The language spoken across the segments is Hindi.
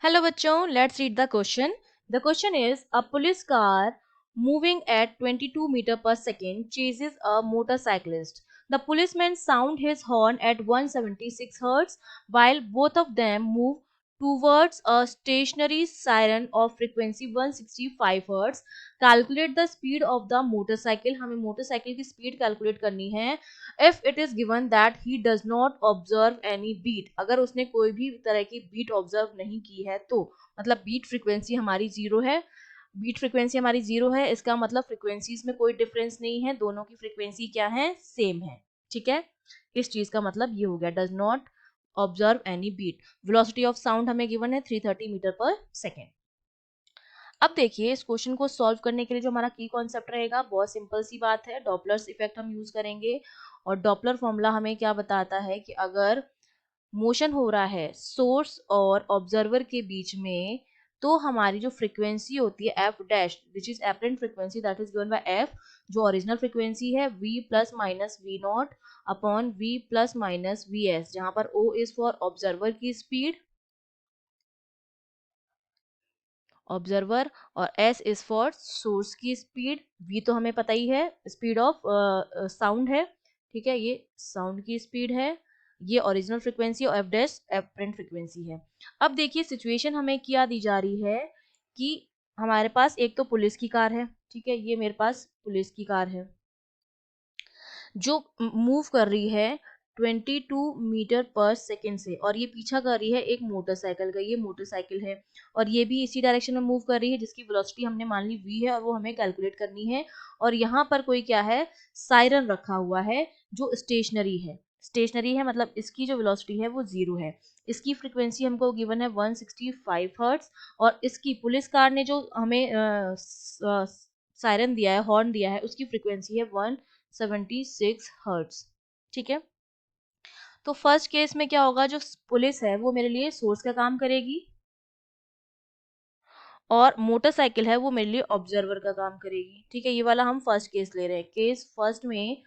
Hello bachon, let's read the question. The question is, a police car moving at 22 meter per second chases a motorcyclist. The policeman sound his horn at 176 Hz while both of them move towards a stationary siren of frequency 165 Hz. Calculate the speed of the motorcycle. हमें motorcycle की speed calculate करनी है. If it is given that he does not observe any beat, अगर उसने कोई भी तरह की beat observe नहीं की है तो मतलब beat frequency हमारी जीरो है. बीट फ्रीक्वेंसी हमारी जीरो है, इसका मतलब फ्रीक्वेंसीज में कोई डिफरेंस नहीं है, दोनों की फ्रीक्वेंसी क्या है, सेम है. ठीक है, इस चीज का मतलब ये हो गया, does not observe any beat. Velocity of sound हमें गिवन है 330 मीटर पर सेकेंड. अब देखिए इस क्वेश्चन को सॉल्व करने के लिए जो हमारा की कॉन्सेप्ट रहेगा, बहुत सिंपल सी बात है, डॉपलर्स इफेक्ट हम यूज करेंगे. और डॉपलर फॉर्मूला हमें क्या बताता है कि अगर मोशन हो रहा है सोर्स और ऑब्जर्वर के बीच में, तो हमारी जो फ्रीक्वेंसी होती है F dash which is apparent frequency that is given by F, जो ओरिजिनल फ्रीक्वेंसी है V plus minus V not upon V plus minus V S, जहां पर ओ इज फॉर ऑब्जर्वर की स्पीड ऑब्जर्वर और एस इज फॉर सोर्स की स्पीड. वी तो हमें पता ही है स्पीड ऑफ साउंड है. ठीक है, ये साउंड की स्पीड है, ये ओरिजिनल फ्रीक्वेंसी और एफ डैश एपरेंट फ्रीक्वेंसी है. अब देखिए सिचुएशन हमें क्या दी जा रही है कि हमारे पास एक तो पुलिस की कार है. ठीक है, ये मेरे पास पुलिस की कार है जो मूव कर रही है 22 मीटर पर सेकेंड से, और ये पीछा कर रही है एक मोटरसाइकिल का. ये मोटरसाइकिल है और ये भी इसी डायरेक्शन में मूव कर रही है जिसकी वेलोसिटी हमने मान ली v है और वो हमें कैलकुलेट करनी है. और यहाँ पर कोई क्या है, सायरन रखा हुआ है जो स्टेशनरी है. स्टेशनरी है मतलब इसकी जो वेलोसिटी है वो जीरो है. इसकी फ्रीक्वेंसी हमको गिवन है 165 हर्ट्ज और इसकी पुलिस कार ने जो हमें सायरन दिया है, हॉर्न दिया है, उसकी फ्रीक्वेंसी है 176 हर्ट्ज. ठीक है, तो फर्स्ट केस में क्या होगा, जो पुलिस है वो मेरे लिए सोर्स का काम करेगी और मोटरसाइकिल है वो मेरे लिए ऑब्जर्वर का काम करेगी. ठीक है, ये वाला हम फर्स्ट केस ले रहे हैं. केस फर्स्ट में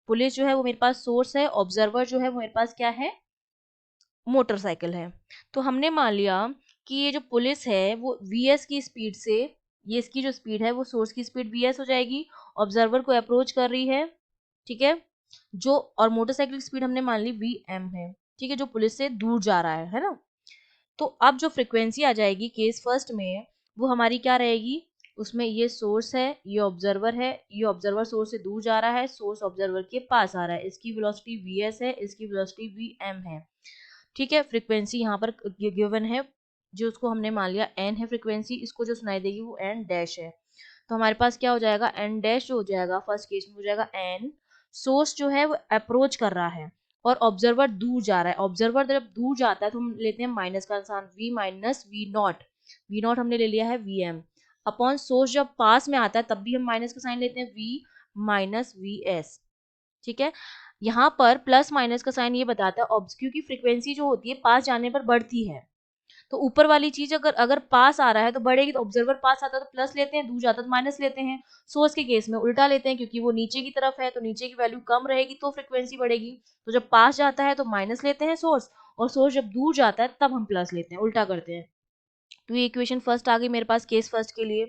पुलिस जो है वो मेरे पास सोर्स है, ऑब्जर्वर जो है वो मेरे पास क्या है, मोटरसाइकिल है. तो हमने मान लिया कि ये जो पुलिस है वो वीएस की स्पीड से, ये इसकी जो स्पीड है वो सोर्स की स्पीड वीएस हो जाएगी, ऑब्जर्वर को अप्रोच कर रही है. ठीक है, जो और मोटरसाइकिल की स्पीड हमने मान ली वी एम है. ठीक है, जो पुलिस से दूर जा रहा है ना. तो अब जो फ्रीक्वेंसी आ जाएगी केस फर्स्ट में वो हमारी क्या रहेगी, उसमें ये सोर्स है, ये ऑब्जर्वर है, ये ऑब्जर्वर सोर्स से दूर जा रहा है, सोर्स ऑब्जर्वर के पास आ रहा है, इसकी वेलोसिटी वी एस है, इसकी वेलोसिटी वी एम है. ठीक है, फ्रीक्वेंसी यहाँ पर गिवन है जो उसको हमने मान लिया एन है फ्रीक्वेंसी, इसको जो सुनाई देगी वो एन डैश है. तो हमारे पास क्या हो जाएगा, एन डैश जो हो जाएगा फर्स्ट केस में हो जाएगा एन, सोर्स जो है वो अप्रोच कर रहा है और ऑब्जर्वर दूर जा रहा है. ऑब्जर्वर जब दूर जाता है तो हम लेते हैं माइनस का निशान, V minus V not, V not हमने ले लिया है वी एम अपॉन सोर्स जब पास में आता है तब भी हम माइनस का साइन लेते हैं वी माइनस वी एस. ठीक है, यहाँ पर प्लस माइनस का साइन ये बताता है क्योंकि फ्रीक्वेंसी जो होती है पास जाने पर बढ़ती है, तो ऊपर वाली चीज अगर अगर पास आ रहा है तो बढ़ेगी, तो ऑब्जर्वर पास आता है तो प्लस लेते हैं, दूर जाता है तो माइनस लेते हैं. सोर्स के केस में उल्टा लेते हैं क्योंकि वो नीचे की तरफ है तो नीचे की वैल्यू कम रहेगी तो फ्रीक्वेंसी बढ़ेगी. तो जब पास जाता है तो माइनस लेते हैं सोर्स, और सोर्स जब दूर जाता है तब हम प्लस लेते हैं, उल्टा करते हैं. तो ये इक्वेशन फर्स्ट आ गई मेरे पास केस फर्स्ट के लिए.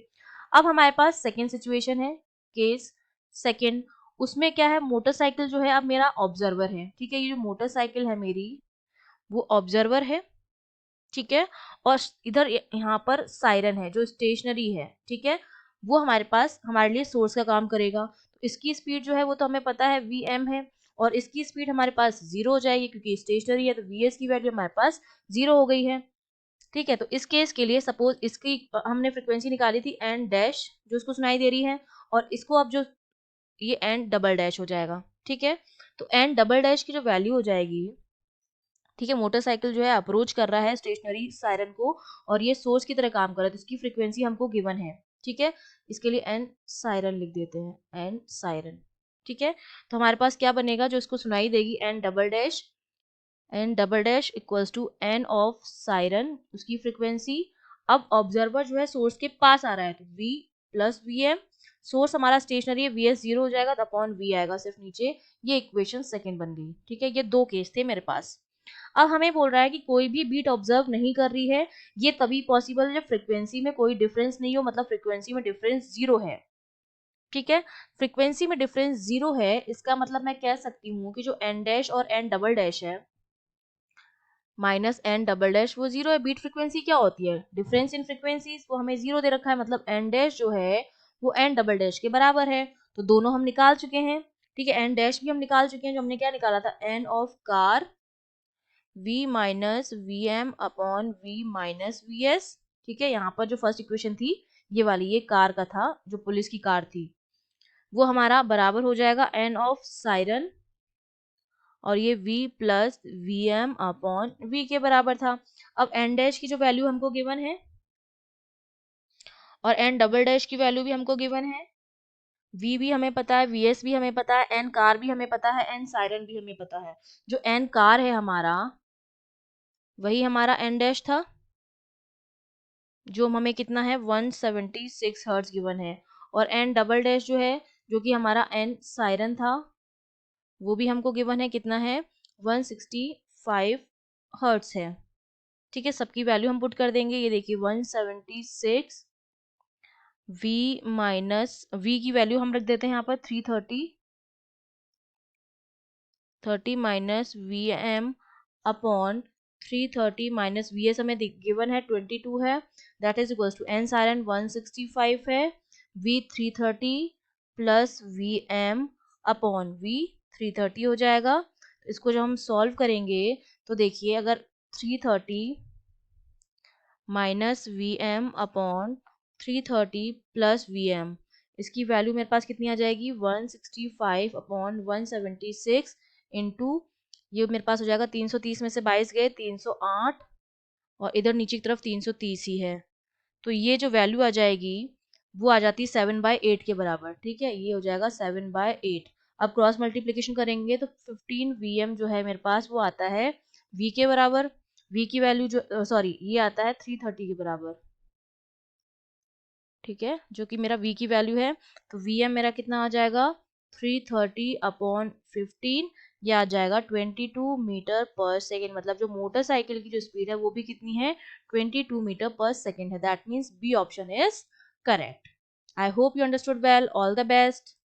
अब हमारे पास सेकेंड सिचुएशन है, केस सेकेंड. उसमें क्या है, मोटरसाइकिल जो है अब मेरा ऑब्जर्वर है. ठीक है, ये जो मोटरसाइकिल है मेरी वो ऑब्जर्वर है. ठीक है, और इधर यहाँ पर सायरन है जो स्टेशनरी है. ठीक है, वो हमारे पास हमारे लिए सोर्स का काम करेगा. तो इसकी स्पीड जो है वो तो हमें पता है वी एम है और इसकी स्पीड हमारे पास जीरो हो जाएगी क्योंकि स्टेशनरी है, तो वी एस की वैल्यू हमारे पास जीरो हो गई है. ठीक है, तो इस केस के लिए सपोज इसकी हमने फ्रिक्वेंसी निकाली थी एन डैश जो इसको सुनाई दे रही है, और इसको अब जो ये एन डबल डैश हो जाएगा. ठीक है, तो एन डबल डैश की जो वैल्यू हो जाएगी, ठीक है, मोटरसाइकिल जो है अप्रोच कर रहा है स्टेशनरी सायरन को और ये सोर्स की तरह काम कर रहा है, तो इसकी फ्रीक्वेंसी हमको गिवन है. ठीक है, इसके लिए एन सायरन लिख देते हैं, एन सायरन. ठीक है, तो हमारे पास क्या बनेगा, जो इसको सुनाई देगी N double dash equals to N of siren, उसकी फ्रीक्वेंसी. अब ऑब्जर्वर जो है सोर्स के पास आ रहा है तो V plus V M, source हमारा स्टेशनरी है वी एस जीरो हो जाएगा तो अपॉन वी आएगा सिर्फ नीचे. ये इक्वेशन सेकंड बन गई. ठीक है, ये दो केस थे मेरे पास. अब हमें बोल रहा है कि कोई भी बीट ऑब्जर्व नहीं कर रही है, ये तभी पॉसिबल है जब फ्रीक्वेंसी में कोई डिफरेंस नहीं हो, मतलब फ्रीक्वेंसी में डिफरेंस 0 है। ठीक है, फ्रीक्वेंसी में डिफरेंस 0 है, इसका मतलब मैं कह सकती हूँ कि जो एन डैश और एन डबल डैश है माइनस एन डबल डैश वो 0 है। बीट फ्रीक्वेंसी क्या होती है? डिफरेंस इन फ्रीक्वेंसीज, वो हमें 0 दे रखा है, मतलब एन डैश जो है वो एन डबल डैश के बराबर है। तो दोनों हम निकाल चुके हैं। ठीक है, एन डैश भी हम निकाल चुके हैं, जो हमने क्या निकाला था, N of car v minus V M upon V minus V S. ठीक है, यहाँ पर जो फर्स्ट इक्वेशन थी ये वाली, ये कार का था, जो पुलिस की कार थी, वो हमारा बराबर हो जाएगा एन ऑफ सायरन, और ये v plus V M upon V के बराबर था। अब एन डैश की जो वैल्यू हमको गिवन है और एन डबल डैश की वैल्यू भी हमको गिवन है, v भी हमें पता है, वी एस भी हमें पता है, एन कार भी हमें पता है, एन सायरन भी हमें पता है। जो एन कार है हमारा, वही हमारा एन डैश था, जो हमें कितना है 176 हर्ट्ज गिवन है, और एन डबल डैश जो है, जो कि हमारा एन सायरन था, वो भी हमको गिवन है, कितना है 165 हर्ट्ज है। ठीक है, सबकी वैल्यू हम पुट कर देंगे। ये देखिए 176 v माइनस v की वैल्यू हम रख देते हैं यहाँ पर 330 minus V M upon 330 minus V S हमें गिवन है 22 है, that is equals to N siren 165 है, v 330 plus V M upon v 330 हो जाएगा। तो इसको जब हम सॉल्व करेंगे तो देखिए, अगर 330 minus V M upon 330 plus V M, इसकी वैल्यू मेरे पास कितनी आ जाएगी 165 अपॉन 176 इंटू, ये मेरे पास हो जाएगा 330 में से 22 गए 308, और इधर नीचे की तरफ 330 ही है, तो ये जो वैल्यू आ जाएगी वो आ जाती है 7/8 के बराबर। ठीक है, ये हो जाएगा 7/8। अब क्रॉस मल्टीप्लीकेशन करेंगे तो 15 वीएम जो है मेरे पास वो आता है v के बराबर, v की वैल्यू जो सॉरी ये आता है 330 के बराबर। ठीक है, जो कि मेरा v की वैल्यू है, तो vm मेरा कितना आ जाएगा 330 अपॉन 15, ये आ जाएगा 22 मीटर पर सेकेंड, मतलब जो मोटरसाइकिल की जो स्पीड है वो भी कितनी है 22 मीटर पर सेकेंड है। That means B option is correct. I hope you understood well, all the best.